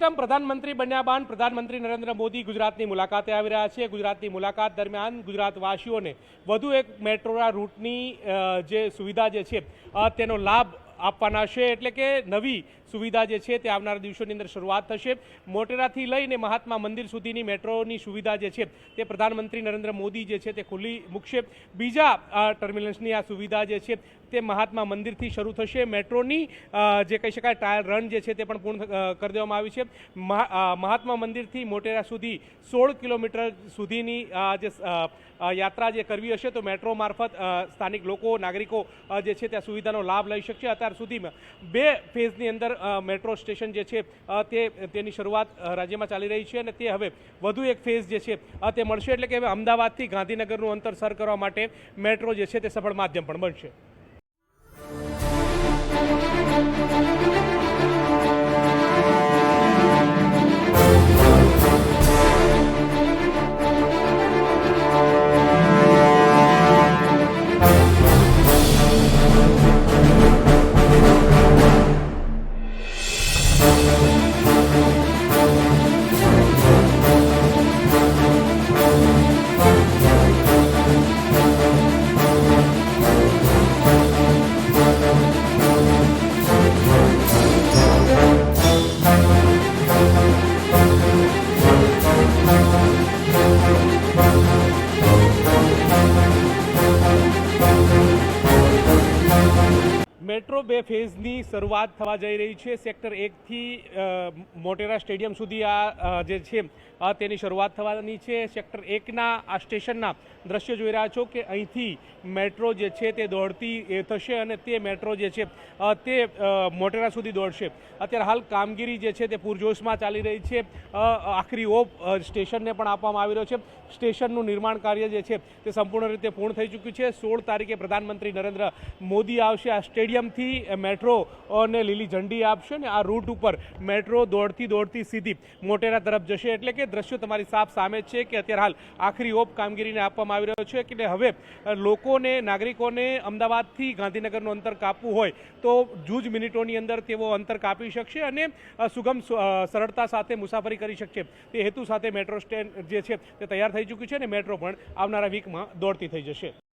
પ્રથમ પ્રધાનમંત્રી બન્યા બાદ પ્રધાનમંત્રી નરેન્દ્ર મોદી ગુજરાતની મુલાકાતે આવી રહ્યા છે। ગુજરાતની મુલાકાત દરમિયાન ગુજરાતવાસીઓને વધુ એક મેટ્રોના રૂટની જે સુવિધા જે છે તેનો લાભ આપવાના છે। એટલે કે નવી સુવિધા જે છે તે આવનારા દિવસોની અંદર શરૂઆત થશે। મોટેરાથી લઈને મહાત્મા મંદિર સુધીની મેટ્રોની સુવિધા જે છે તે પ્રધાનમંત્રી નરેન્દ્ર મોદી જે છે તે ખુલ્લી મૂકશે। બીજા ટર્મિનલ્સની આ સુવિધા જે છે તે મહાત્મા મંદિરથી શરૂ થશે। મેટ્રોની જે કહી શકાય ટ્રાયલ રન જે છે તે પણ પૂર્ણ કરી દેવામાં આવી છે। મહાત્મા મંદિરથી મોટેરા સુધી 16 કિલોમીટર સુધીની જે યાત્રા જે કરવી હશે તો મેટ્રો મારફત સ્થાનિક લોકો નાગરિકો જે છે તે સુવિધાનો લાભ લઈ શકશે। અત્યાર સુધીમાં 2 ફેઝની અંદર મેટ્રો સ્ટેશન જે છે તેની શરૂઆત રાજ્યમાં ચાલી રહી છે અને તે હવે વધુ એક ફેઝ જે છે તે મળશે। એટલે કે હવે અમદાવાદથી ગાંધીનગરનું અંતર સર કરવા માટે મેટ્રો જે છે તે સફળ માધ્યમ પણ બનશે। મેટ્રો 2 ફેઝની શરૂઆત થવા જઈ રહી છે। સેક્ટર 1 થી મોટેરા સ્ટેડિયમ સુધી આ જે છે તેની શરૂઆત થવાની છે। સેક્ટર 1ના આ સ્ટેશનના દ્રશ્ય જોઈ રહ્યા છો કે અહીંથી મેટ્રો જે છે તે દોડતી થશે અને તે મેટ્રો જે છે તે મોટેરા સુધી દોડશે। અત્યારે હાલ કામગીરી જે છે તે પૂરજોશમાં ચાલી રહી છે। આખરી ઓપ સ્ટેશનને પણ આપવામાં આવી રહ્યો છે। સ્ટેશનનું નિર્માણ કાર્ય જે છે તે સંપૂર્ણ રીતે પૂર્ણ થઈ ચૂક્યું છે। 16 તારીખે પ્રધાનમંત્રી નરેન્દ્ર મોદી આવશે, આ સ્ટેડિયમથી મેટ્રોને લીલી ઝંડી આપશે અને આ રૂટ ઉપર મેટ્રો દોડતી સીધી મોટેરા તરફ જશે। એટલે કે દ્રશ્યો તમારી સામે છે કે અત્યારે હાલ આખરી ઓપ કામગીરીને આપવામાં આવી રહ્યો છે કે હવે લોકોને નાગરિકોને અમદાવાદથી ગાંધીનગરનું અંતર કાપવું હોય તો જ મિનિટોની અંદર તેઓ અંતર કાપી શકશે અને સુગમ સરળતા સાથે મુસાફરી કરી શકશે। તે હેતુ સાથે મેટ્રો સ્ટેન્ડ જે છે તે તૈયાર થઈ ચૂક્યું છે અને મેટ્રો પણ આવનારા વીકમાં દોડતી થઈ જશે।